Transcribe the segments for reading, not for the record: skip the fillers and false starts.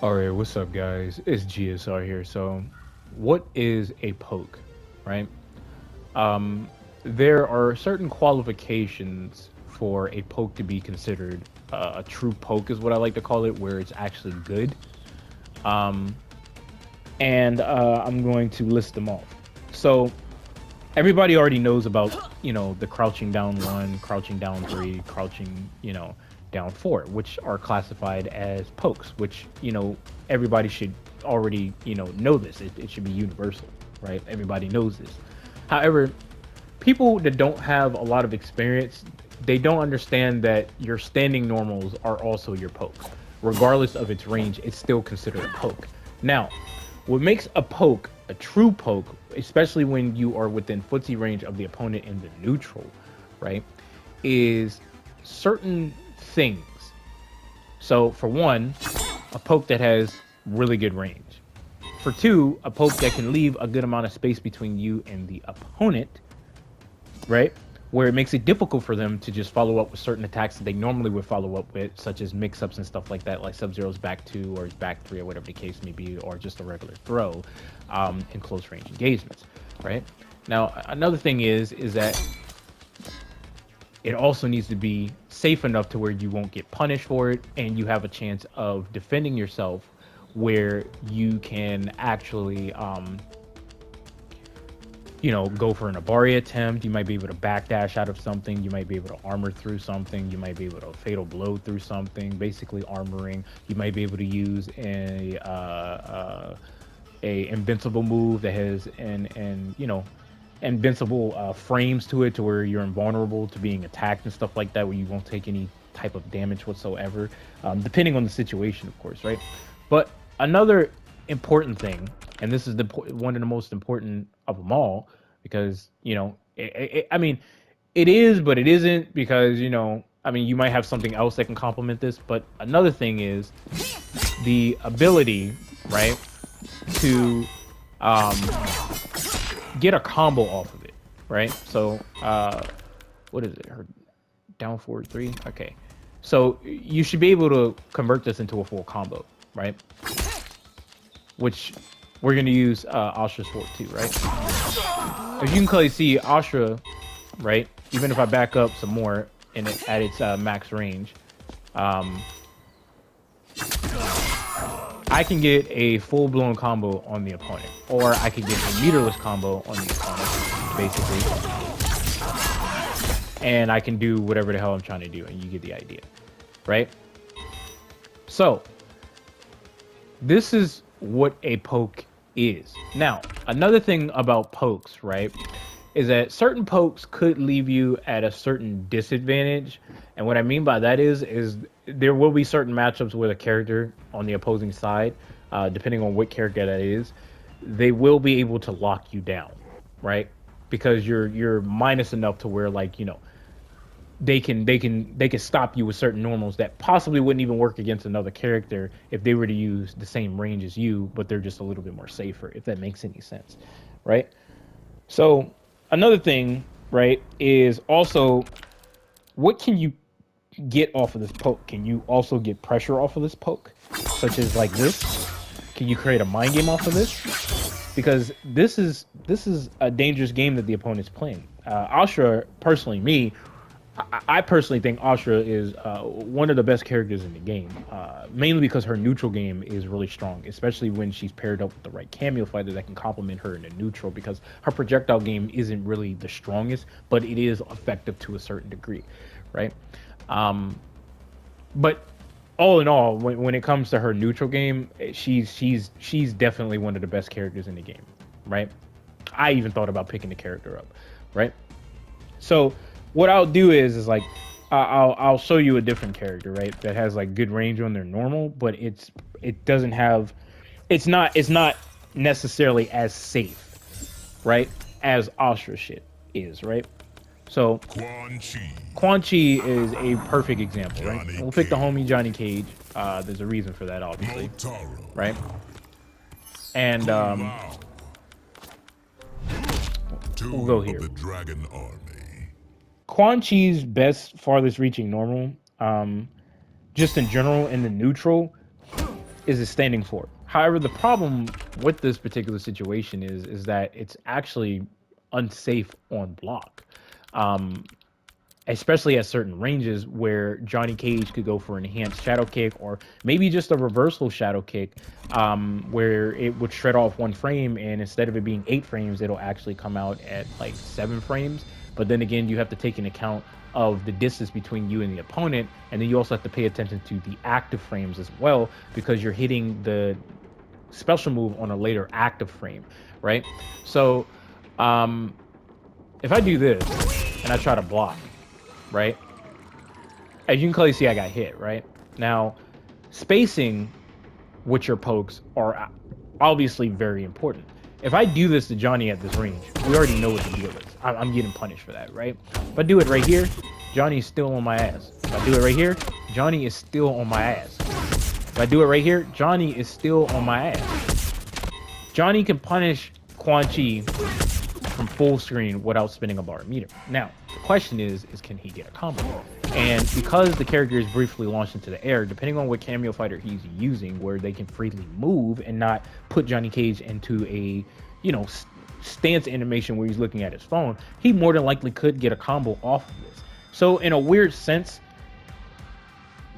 All right, what's up, guys? It's GSR here. So, what is a poke, right? Um, there are certain qualifications for a poke to be considered a true poke, is what I like to call it, where it's actually good. Um, and I'm going to list them off. So, everybody already knows about, the crouching down one, crouching down three, crouching, down four, which are classified as pokes, which, everybody should already, know this. It should be universal, right? Everybody knows this. However, people that don't have a lot of experience, they don't understand that your standing normals are also your poke. Regardless of its range, it's still considered a poke. Now, what makes a poke a true poke, especially when you are within footsie range of the opponent in the neutral, right, is certain things. So, for one, a poke that has really good range. For two, a poke that can leave a good amount of space between you and the opponent, right? Where it makes it difficult for them to just follow up with certain attacks that they normally would follow up with, such as mix ups and stuff like that, like Sub Zero's back two or his back three or whatever the case may be, or just a regular throw in close range engagements, right? Now, another thing is that it also needs to be safe enough to where you won't get punished for it and you have a chance of defending yourself where you can actually go for an Abari attempt. You might be able to backdash out of something. You might be able to armor through something. You might be able to fatal blow through something, basically armoring. You might be able to use a invincible move that has invincible frames to it, to where you're invulnerable to being attacked and stuff like that, where you won't take any type of damage whatsoever, depending on the situation, of course, right? But another important thing, and this is one of the most important of them all, because I mean, it is, but it isn't, because I mean, you might have something else that can complement this. But another thing is the ability, right, to um, get a combo off of it, right? So, what is it? Her down forward three. Okay, so you should be able to convert this into a full combo, right? Which we're gonna use Astra's fort too, right? As you can clearly see, Astra, right? Even if I back up some more and at its max range, um, I can get a full-blown combo on the opponent, or I can get a meterless combo on the opponent, basically, and I can do whatever the hell I'm trying to do, and you get the idea, right? So this is what a poke is. Now, another thing about pokes, right, is that certain pokes could leave you at a certain disadvantage. And what I mean by that is there will be certain matchups with a character on the opposing side, depending on what character that is, they will be able to lock you down, right? Because you're minus enough to where, like, they can stop you with certain normals that possibly wouldn't even work against another character if they were to use the same range as you, but they're just a little bit more safer, if that makes any sense, right? So another thing, right, is also what can you get off of this poke? Can you also get pressure off of this poke, such as like this? Can you create a mind game off of this? Because this is a dangerous game that the opponent's playing. Astra, personally, I personally think Astra is one of the best characters in the game, mainly because her neutral game is really strong, especially when she's paired up with the right cameo fighter that can complement her in the neutral, because her projectile game isn't really the strongest, but it is effective to a certain degree, right? Um, but all in all, when it comes to her neutral game, she's definitely one of the best characters in the game, right? I even thought about picking the character up, right? So what I'll do is like I'll show you a different character, right? That has like good range on their normal, but it doesn't have it's not necessarily as safe, right? As Astra shit is, right? So Quan Chi is a perfect example, right? And we'll pick the homie Johnny Cage. There's a reason for that, obviously, right? And we'll go here. Quan Chi's best farthest reaching normal, just in general in the neutral, is standing for. However, the problem with this particular situation is that it's actually unsafe on block. Um, Especially at certain ranges where Johnny Cage could go for an enhanced shadow kick or maybe just a reversal shadow kick, where it would shred off 1 frame, and instead of it being 8 frames, it'll actually come out at like 7 frames. But then again, you have to take into account of the distance between you and the opponent, and then you also have to pay attention to the active frames as well, because you're hitting the special move on a later active frame, right? So if I do this and I try to block, right? As you can clearly see, I got hit, right? Now, spacing with your pokes are obviously very important. If I do this to Johnny at this range, we already know what the deal is. I'm getting punished for that, right? If I do it right here, Johnny's still on my ass. If I do it right here, Johnny is still on my ass. If I do it right here, Johnny is still on my ass. Johnny can punish Quan Chi from full screen without spinning a bar meter. Now, the question is can he get a combo? And because the character is briefly launched into the air, depending on what cameo fighter he's using, where they can freely move and not put Johnny Cage into a, stance animation where he's looking at his phone, he more than likely could get a combo off of this. So in a weird sense,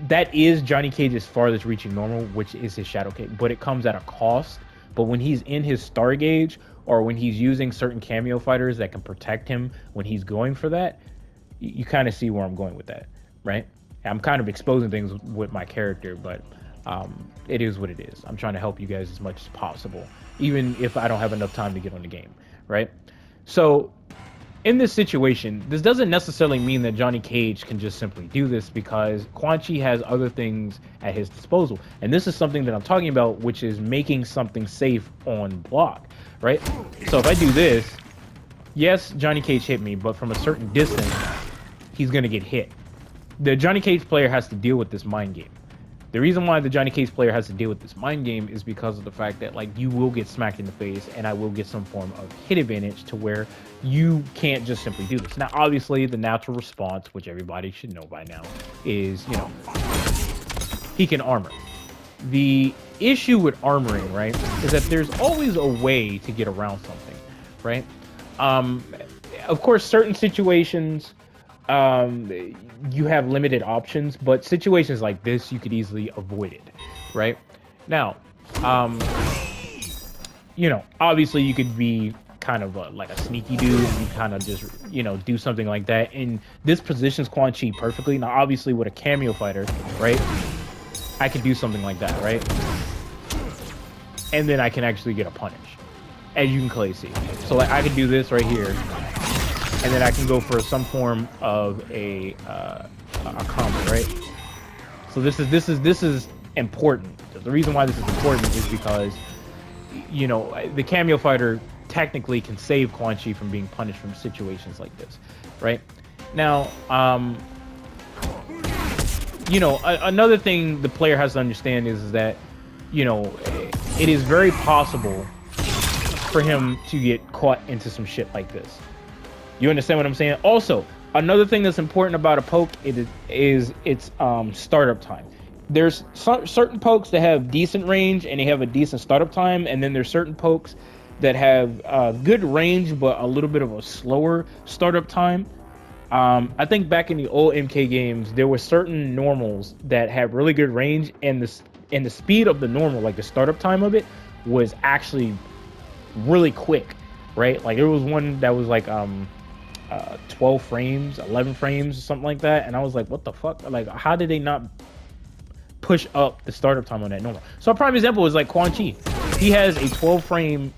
that is Johnny Cage's farthest reaching normal, which is his shadow kick, but it comes at a cost. But when he's in his star gauge, or when he's using certain cameo fighters that can protect him when he's going for that, you kind of see where I'm going with that, right? I'm kind of exposing things with my character, but it is what it is. I'm trying to help you guys as much as possible, even if I don't have enough time to get on the game, right? So in this situation, this doesn't necessarily mean that Johnny Cage can just simply do this, because Quan Chi has other things at his disposal. And this is something that I'm talking about, which is making something safe on block, right? So if I do this, yes, Johnny Cage hit me, but from a certain distance, he's going to get hit. The Johnny Cage player has to deal with this mind game. The reason why the Johnny Cage player has to deal with this mind game is because of the fact that, like, you will get smacked in the face, and I will get some form of hit advantage to where you can't just simply do this. Now, obviously, the natural response, which everybody should know by now, is, he can armor. The issue with armoring, right, is that there's always a way to get around something, right? Of course, certain situations, you have limited options, but situations like this, you could easily avoid it, right? Now, obviously you could be kind of like a sneaky dude and kind of just, do something like that. And this positions Quan Chi perfectly. Now, obviously with a cameo fighter, right, I could do something like that, right? And then I can actually get a punish, as you can clearly see. So like I could do this right here, and then I can go for some form of a combo, right? So this is important. The reason why this is important is because, the cameo fighter technically can save Quan Chi from being punished from situations like this, right? Now, another thing the player has to understand is that, it is very possible for him to get caught into some shit like this. You understand what I'm saying? Also, another thing that's important about a poke is its startup time. There's certain pokes that have decent range and they have a decent startup time, and then there's certain pokes that have good range but a little bit of a slower startup time. I think back in the old MK games, there were certain normals that had really good range, and the speed of the normal, like the startup time of it, was actually really quick, right? Like there was one that was like 12 frames, 11 frames, or something like that, and I was like, what the fuck? Like, how did they not push up the startup time on that normal? So a prime example is like Quan Chi. He has a 12 frame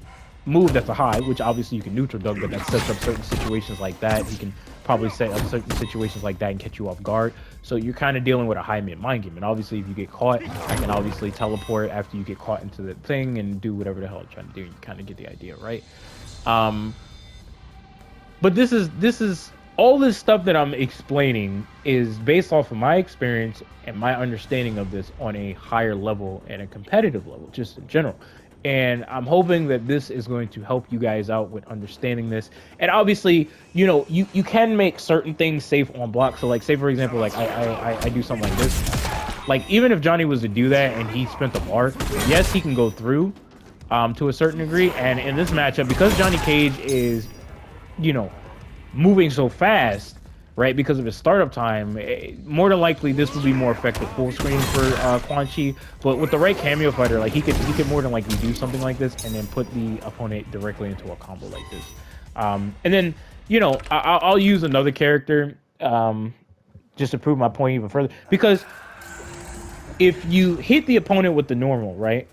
move that's a high, which obviously you can neutral dunk, but that sets up certain situations like that. He can probably set up certain situations like that and catch you off guard. So you're kind of dealing with a high mid mind game. And obviously if you get caught, I can obviously teleport after you get caught into the thing and do whatever the hell I'm trying to do. You kind of get the idea, right? But this is all this stuff that I'm explaining is based off of my experience and my understanding of this on a higher level and a competitive level, just in general. And I'm hoping that this is going to help you guys out with understanding this. And obviously, you can make certain things safe on block. So like, say for example, like I do something like this. Like, even if Johnny was to do that and he spent the bar, yes, he can go through to a certain degree. And in this matchup, because Johnny Cage is, you know, moving so fast, right, because of his startup time, more than likely this would be more effective full screen for Quan Chi. But with the right cameo fighter, like he could more than likely do something like this and then put the opponent directly into a combo like this. And then, you know, I'll use another character just to prove my point even further, because if you hit the opponent with the normal, right,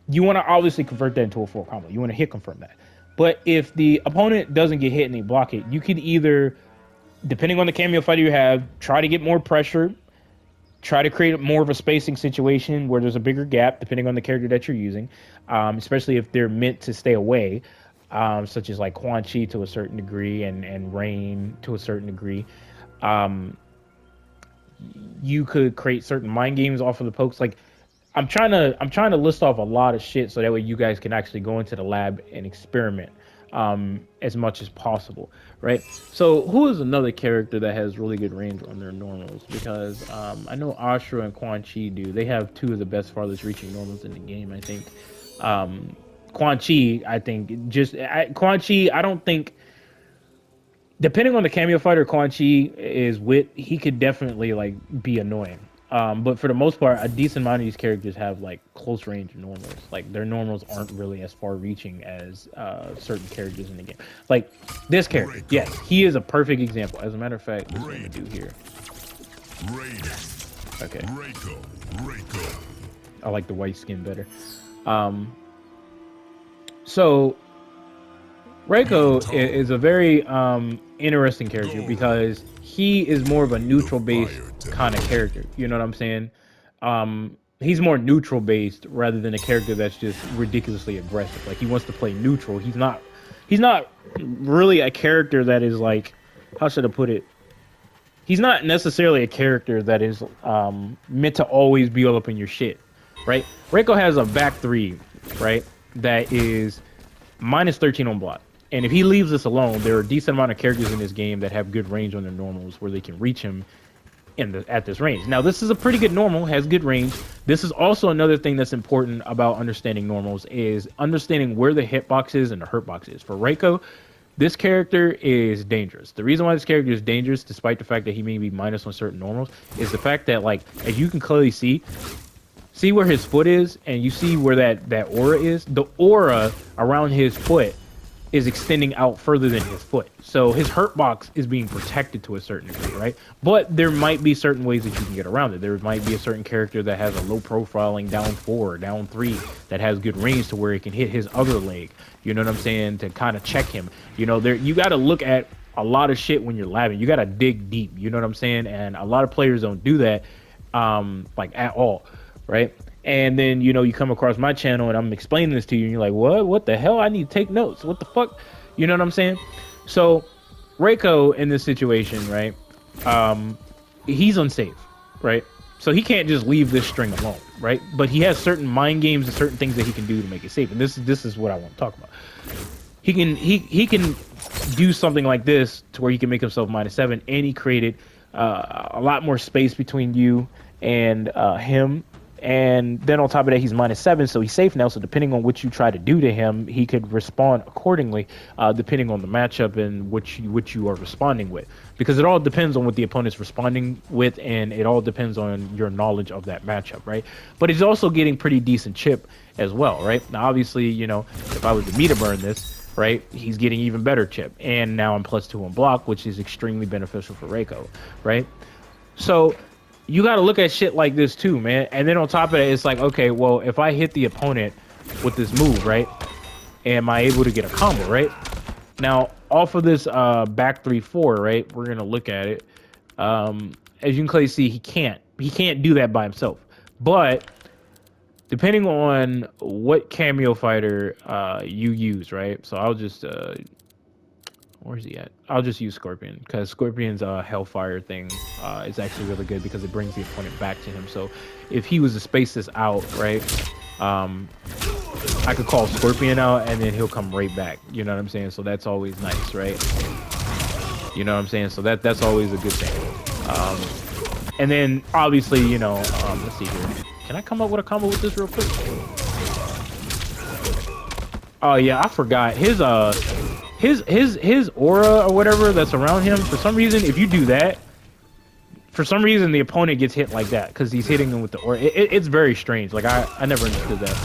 you want to obviously convert that into a full combo. You want to hit confirm that. But if the opponent doesn't get hit and they block it, you could either, depending on the cameo fighter you have, try to get more pressure, try to create more of a spacing situation where there's a bigger gap, depending on the character that you're using, especially if they're meant to stay away, such as like Quan Chi to a certain degree and Rain to a certain degree. You could create certain mind games off of the pokes. Like, I'm trying to list off a lot of shit so that way you guys can actually go into the lab and experiment as much as possible, right? So who is another character that has really good range on their normals? Because I know Ashura and Quan Chi do. They have two of the best farthest reaching normals in the game, I think. Quan Chi, I think, Quan Chi, I don't think, depending on the cameo fighter Quan Chi is with, he could definitely like be annoying. But for the most part, a decent amount of these characters have like close range normals. Like their normals aren't really as far reaching as certain characters in the game. Like this character, yes, he is a perfect example. As a matter of fact, this is what I'm gonna do here. Okay. I like the white skin better. So Reiko is a very interesting character because he is more of a neutral based kind of character. You know what I'm saying? He's more neutral based rather than a character that's just ridiculously aggressive. Like he wants to play neutral. He's not really a character that is like, how should I put it? He's not necessarily a character that is meant to always be all up in your shit, right? Reiko has a back three, right? That is minus 13 on block. And if he leaves this alone, there are a decent amount of characters in this game that have good range on their normals where they can reach him at this range. Now, this is a pretty good normal, has good range. This is also another thing that's important about understanding normals is understanding where the hitbox is and the hurtbox is. For Reiko, this character is dangerous. The reason why this character is dangerous, despite the fact that he may be minus on certain normals, is the fact that, like, as you can clearly see where his foot is, and you see where that aura is. The aura around his foot is extending out further than his foot. So his hurt box is being protected to a certain degree, right? But there might be certain ways that you can get around it. There might be a certain character that has a low profiling down 4, down 3, that has good range to where it can hit his other leg. You know what I'm saying? To kind of check him. You know, you got to look at a lot of shit when you're labbing. You got to dig deep. You know what I'm saying? And a lot of players don't do that, like at all, right? And then, you know, you come across my channel and I'm explaining this to you and you're like, what the hell? I need to take notes. What the fuck? You know what I'm saying? So Reiko in this situation, right? He's unsafe, right? So he can't just leave this string alone, right? But he has certain mind games and certain things that he can do to make it safe. And this is what I want to talk about. He can do something like this to where he can make himself -7, and he created a lot more space between you and him. And then on top of that, he's -7, so he's safe now. So depending on what you try to do to him, he could respond accordingly, depending on the matchup and which you are responding with. Because it all depends on what the opponent's responding with, and it all depends on your knowledge of that matchup, right? But he's also getting pretty decent chip as well, right? Now, obviously, you know, if I was to meter burn this, right, he's getting even better chip. And now I'm +2 on block, which is extremely beneficial for Reiko, right? So you got to look at shit like this too, man. And then on top of that, it's like, okay, well, if I hit the opponent with this move, right, am I able to get a combo, right? Now, off of this back 3-4, right, we're going to look at it. As you can clearly see, he can't do that by himself. But depending on what cameo fighter you use, right? So I'll just where's he at? I'll just use Scorpion, because Scorpion's Hellfire thing is actually really good because it brings the opponent back to him. So if he was to space this out, right, I could call Scorpion out and then he'll come right back. You know what I'm saying? So that's always nice, right? You know what I'm saying? So that's always a good thing. And then obviously, you know, let's see here. Can I come up with a combo with this real quick? Oh yeah, I forgot his aura or whatever that's around him. For some reason, if you do that, for some reason the opponent gets hit like that because he's hitting them with the aura. It's very strange. Like I never understood that.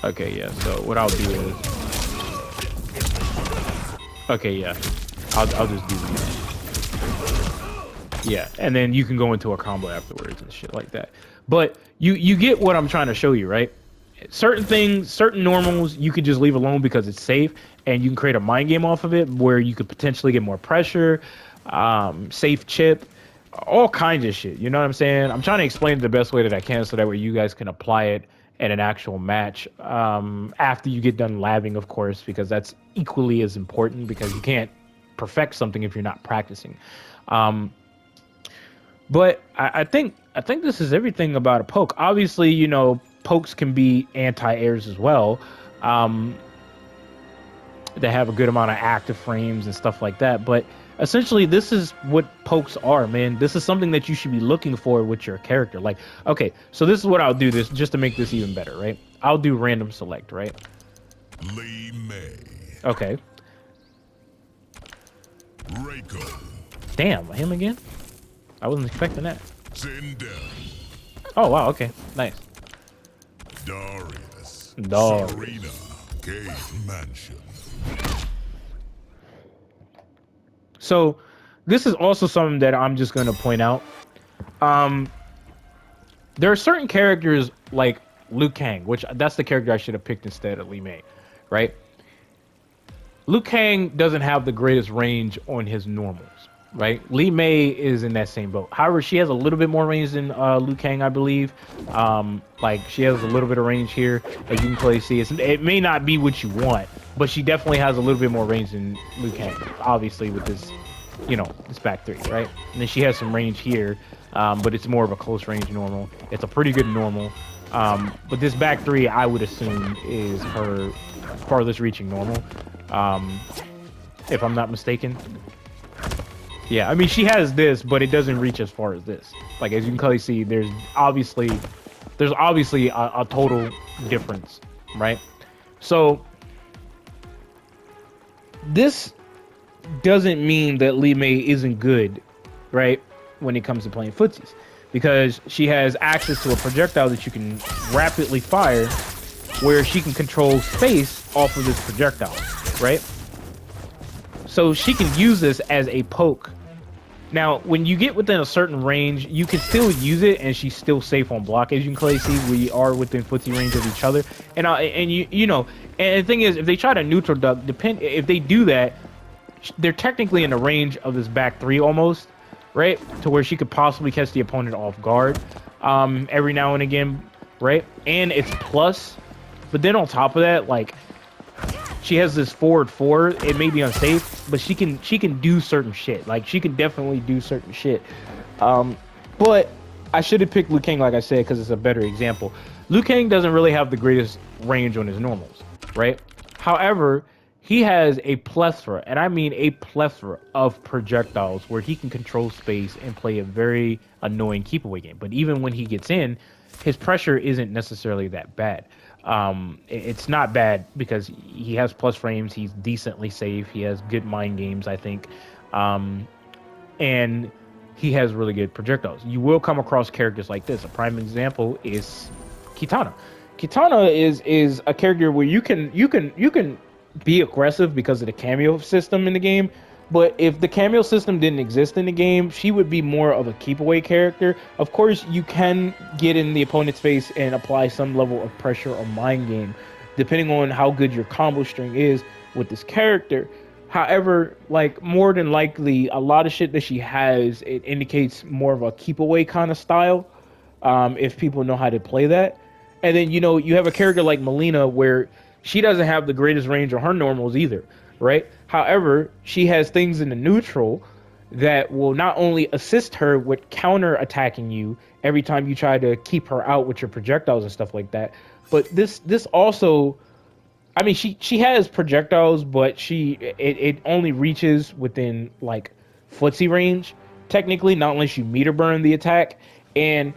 Okay, yeah. So what I'll do is, okay, yeah, I'll just do this. Yeah, and then you can go into a combo afterwards and shit like that. But you get what I'm trying to show you, right? Certain things, certain normals, you could just leave alone because it's safe, and you can create a mind game off of it where you could potentially get more pressure, safe chip, all kinds of shit. You know what I'm saying? I'm trying to explain it the best way that I can so that way you guys can apply it in an actual match after you get done labbing, of course, because that's equally as important because you can't perfect something if you're not practicing. But I think this is everything about a poke. Obviously, you know, pokes can be anti-airs as well. They have a good amount of active frames and stuff like that. But essentially, this is what pokes are, man. This is something that you should be looking for with your character. Like, okay, so this is what I'll do this just to make this even better, right? I'll do random select, right? Lee May. Okay. Reiko. Damn, him again? I wasn't expecting that. Zindel. Oh, wow, okay. Nice. Darius. Darius. Serena. Cave Mansion. So, this is also something that I'm just going to point out. There are certain characters like Liu Kang, which that's the character I should have picked instead of Li Mei, right? Liu Kang doesn't have the greatest range on his normals, right? Li Mei is in that same boat. However, she has a little bit more range than Liu Kang, I believe. Like she has a little bit of range here, as you can clearly see. It may not be what you want, but she definitely has a little bit more range than Liu Kang, obviously with this, you know, this back three, right? And then she has some range here, but it's more of a close range normal. It's a pretty good normal. But this back three, I would assume, is her farthest reaching normal, if I'm not mistaken. Yeah, I mean, she has this, but it doesn't reach as far as this. Like, as you can clearly see, there's obviously a total difference, right? So this doesn't mean that Li Mei isn't good, right, when it comes to playing footsies, because she has access to a projectile that you can rapidly fire where she can control space off of this projectile, right? So she can use this as a poke. Now, when you get within a certain range, you can still use it, and she's still safe on block. As you can clearly see, we are within footsie range of each other. And you know, and the thing is, if they try to neutral duck, if they do that, they're technically in the range of this back three almost, right? To where she could possibly catch the opponent off guard every now and again, right? And it's plus. But then on top of that, like, she has this forward four. It may be unsafe, but she can do certain shit. Like, she can definitely do certain shit. But I should have picked Liu Kang, like I said, because it's a better example. Liu Kang doesn't really have the greatest range on his normals, right? However, he has a plethora, and I mean a plethora of projectiles where he can control space and play a very annoying keep away game. But even when he gets in, his pressure isn't necessarily that bad. It's not bad because he has plus frames. He's decently safe. He has good mind games, I think. And he has really good projectiles. You will come across characters like this. A prime example is Kitana. Kitana is a character where you can be aggressive because of the cameo system in the game. But if the cameo system didn't exist in the game, she would be more of a keep away character. Of course, you can get in the opponent's face and apply some level of pressure or mind game, depending on how good your combo string is with this character. However, like, more than likely, a lot of shit that she has, it indicates more of a keep away kind of style, if people know how to play that. And then, you know, you have a character like Melina where she doesn't have the greatest range on her normals either, right? However, she has things in the neutral that will not only assist her with counter attacking you every time you try to keep her out with your projectiles and stuff like that, but this also, I mean, she has projectiles, but it only reaches within like footsie range, technically, not unless you meter burn the attack. And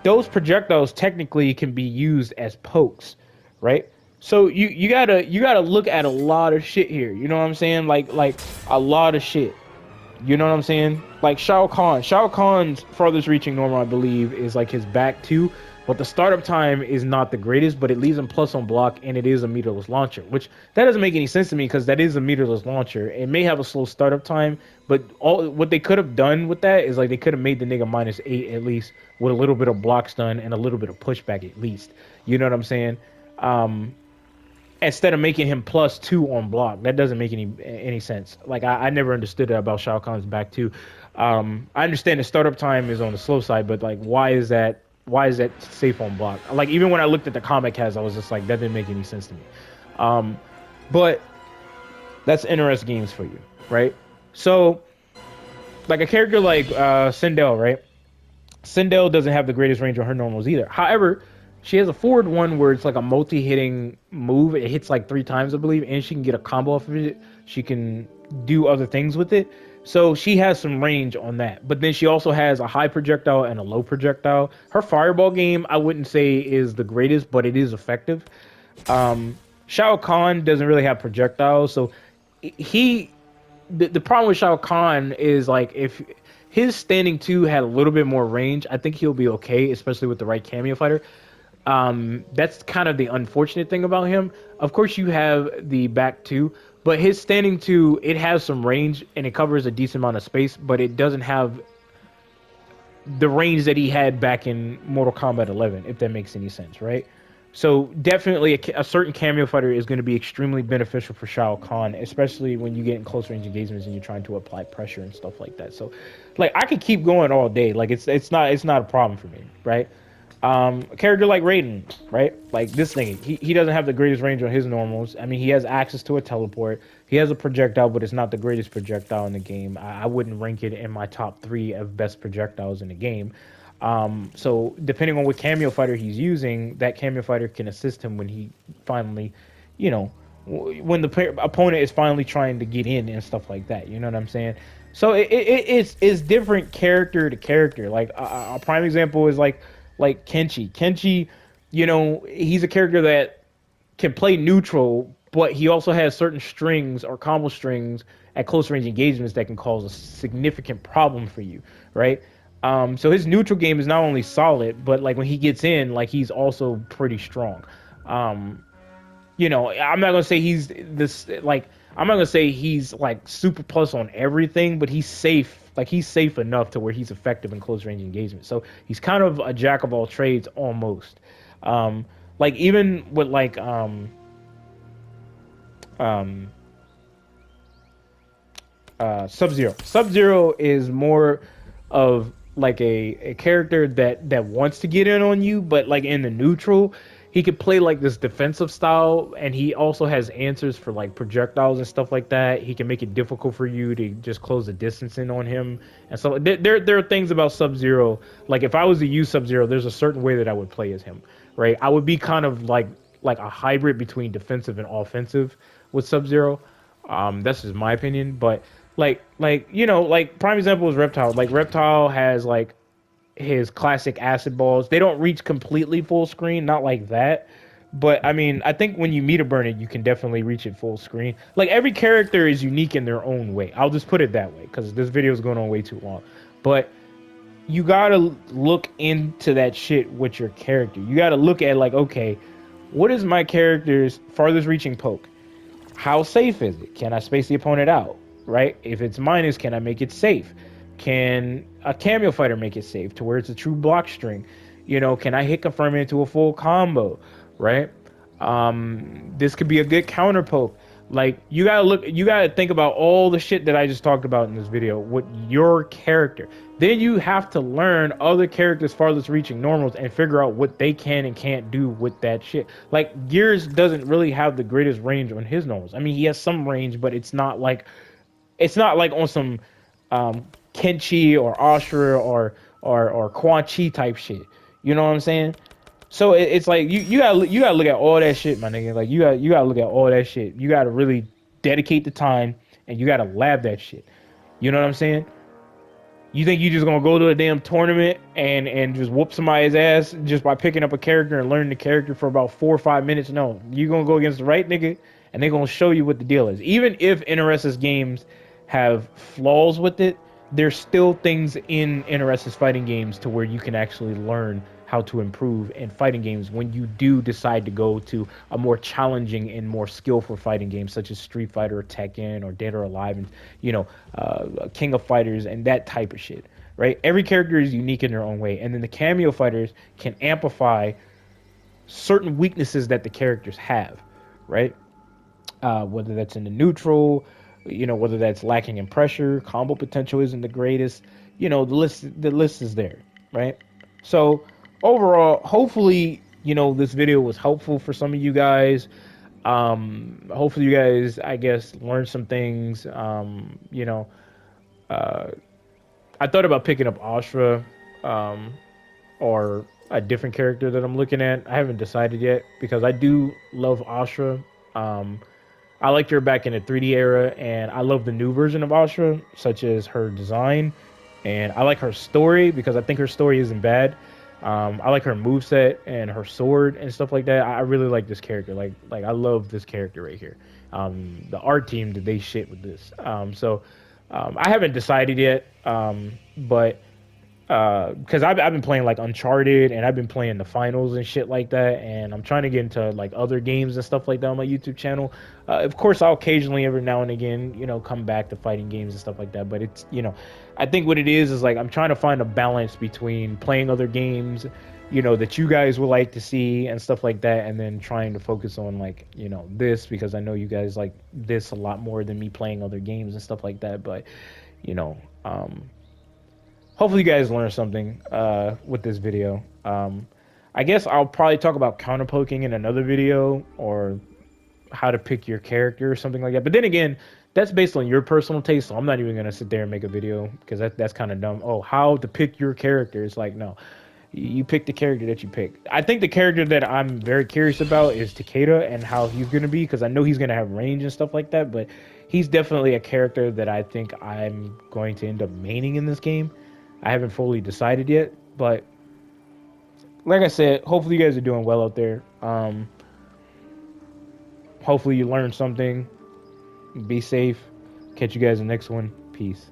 those projectiles technically can be used as pokes, right? So you gotta look at a lot of shit here. You know what I'm saying? Like a lot of shit. You know what I'm saying? Like Shao Kahn. Shao Kahn's farthest reaching normal, I believe, is like his back two. But the startup time is not the greatest, but it leaves him plus on block, and it is a meterless launcher, which that doesn't make any sense to me because that is a meterless launcher. It may have a slow startup time, but all what they could have done with that is like they could have made the nigga -8 at least with a little bit of block stun and a little bit of pushback at least. You know what I'm saying? Um, Instead of making him +2 on block. That doesn't make any sense. Like I never understood that about Shao Kahn's back too. I understand the startup time is on the slow side, but like why is that? Why is that safe on block? Like even when I looked at the comic cast, I was just like that didn't make any sense to me. Um, but that's interest games for you, right? So like a character like Sindel, right? Sindel doesn't have the greatest range on her normals either. However, she has a forward one where it's like a multi-hitting move. It hits like 3 times, I believe, and she can get a combo off of it. She can do other things with it. So she has some range on that. But then she also has a high projectile and a low projectile. Her fireball game, I wouldn't say is the greatest, but it is effective. Shao Kahn doesn't really have projectiles, so he the problem with Shao Kahn is like if his standing two had a little bit more range, I think he'll be okay, especially with the right cameo fighter. That's kind of the unfortunate thing about him. Of course, you have the back two, but his standing two it has some range and it covers a decent amount of space, but it doesn't have the range that he had back in Mortal Kombat 11, if that makes any sense, right? So definitely a certain cameo fighter is going to be extremely beneficial for Shao Kahn, especially when you get in close range engagements and you're trying to apply pressure and stuff like that. So, like I could keep going all day. Like it's not a problem for me, right? A character like Raiden, right? Like this thing, he doesn't have the greatest range on his normals. I mean, he has access to a teleport. He has a projectile, but it's not the greatest projectile in the game. I wouldn't rank it in my top 3 of best projectiles in the game. So depending on what cameo fighter he's using, that cameo fighter can assist him when he finally, you know, when the opponent is finally trying to get in and stuff like that. You know what I'm saying? So it's different character to character. Like a prime example is like Kenshi. Kenshi, you know, he's a character that can play neutral, but he also has certain strings or combo strings at close range engagements that can cause a significant problem for you, right? So his neutral game is not only solid, but like when he gets in, like he's also pretty strong. Um, you know, I'm not gonna say he's this like I'm not gonna say he's like super plus on everything, but he's safe. Like he's safe enough to where he's effective in close range engagement. So he's kind of a jack of all trades almost. Like even with um Sub Zero. Sub Zero is more of like a character that wants to get in on you, but like in the neutral, he could play like this defensive style, and he also has answers for like projectiles and stuff like that. He can make it difficult for you to just close the distance in on him, and so there are things about Sub Zero. Like if I was to use Sub Zero, there's a certain way that I would play as him, right? I would be kind of like a hybrid between defensive and offensive with Sub Zero. That's just my opinion, but like you know, like prime example is Reptile. Like Reptile has like his classic acid balls. They don't reach completely full screen, not like that. But I mean, I think when you meter burn it, you can definitely reach it full screen. Like every character is unique in their own way. I'll just put it that way because this video is going on way too long. But you gotta look into that shit with your character. You gotta look at like, okay, what is my character's farthest reaching poke? How safe is it? Can I space the opponent out? Right? If it's minus, can I make it safe? Can a cameo fighter make it safe to where it's a true block string? You know, can I hit confirm into a full combo? Right? This could be a good counter poke. Like you gotta think about all the shit that I just talked about in this video with your character. Then you have to learn other characters' farthest reaching normals and figure out what they can and can't do with that shit. Like Gears doesn't really have the greatest range on his normals. I mean, he has some range, but it's not like on some Kenchi or Ashura or Quan Chi type shit. You know what I'm saying? So it's like you gotta look at all that shit, my nigga. Like you gotta look at all that shit. You gotta really dedicate the time and you gotta lab that shit. You know what I'm saying? You think you just gonna go to a damn tournament and just whoop somebody's ass just by picking up a character and learning the character for about 4 or 5 minutes? No, you gonna go against the right nigga, and they gonna show you what the deal is. Even if NRS's games have flaws with it, there's still things in NRS's fighting games to where you can actually learn how to improve in fighting games when you do decide to go to a more challenging and more skillful fighting game such as Street Fighter or Tekken or Dead or Alive and King of Fighters and that type of shit. Right? Every character is unique in their own way, and then the cameo fighters can amplify certain weaknesses that the characters have. Right? Whether that's in the neutral, whether that's lacking in pressure, combo potential isn't the greatest. The list is there, right? So overall, hopefully, this video was helpful for some of you guys. Hopefully you guys, I guess, learned some things. Uh, I thought about picking up Astra, um, or a different character that I'm looking at. I haven't decided yet because I do love Astra. Um, I liked her back in the 3D era, and I love the new version of Astra, such as her design, and I like her story because I think her story isn't bad. I like her moveset and her sword and stuff like that. I really like this character. Like I love this character right here. The art team did they shit with this. I haven't decided yet, but because I've been playing like Uncharted and I've been playing the finals and shit like that, and I'm trying to get into like other games and stuff like that on my YouTube channel. Of course, I'll occasionally every now and again, come back to fighting games and stuff like that. But it's, I think what it is like I'm trying to find a balance between playing other games, that you guys would like to see and stuff like that, and then trying to focus on like, this because I know you guys like this a lot more than me playing other games and stuff like that. But, you know, um, hopefully you guys learned something with this video. I guess I'll probably talk about counter poking in another video or how to pick your character or something like that. But then again, that's based on your personal taste, so I'm not even gonna sit there and make a video because that's kind of dumb. Oh, how to pick your character? It's like no, you pick the character that you pick. I think the character that I'm very curious about is Takeda and how he's gonna be because I know he's gonna have range and stuff like that. But he's definitely a character that I think I'm going to end up maining in this game. I haven't fully decided yet, but like I said, hopefully you guys are doing well out there. Hopefully you learned something. Be safe. Catch you guys in the next one. Peace.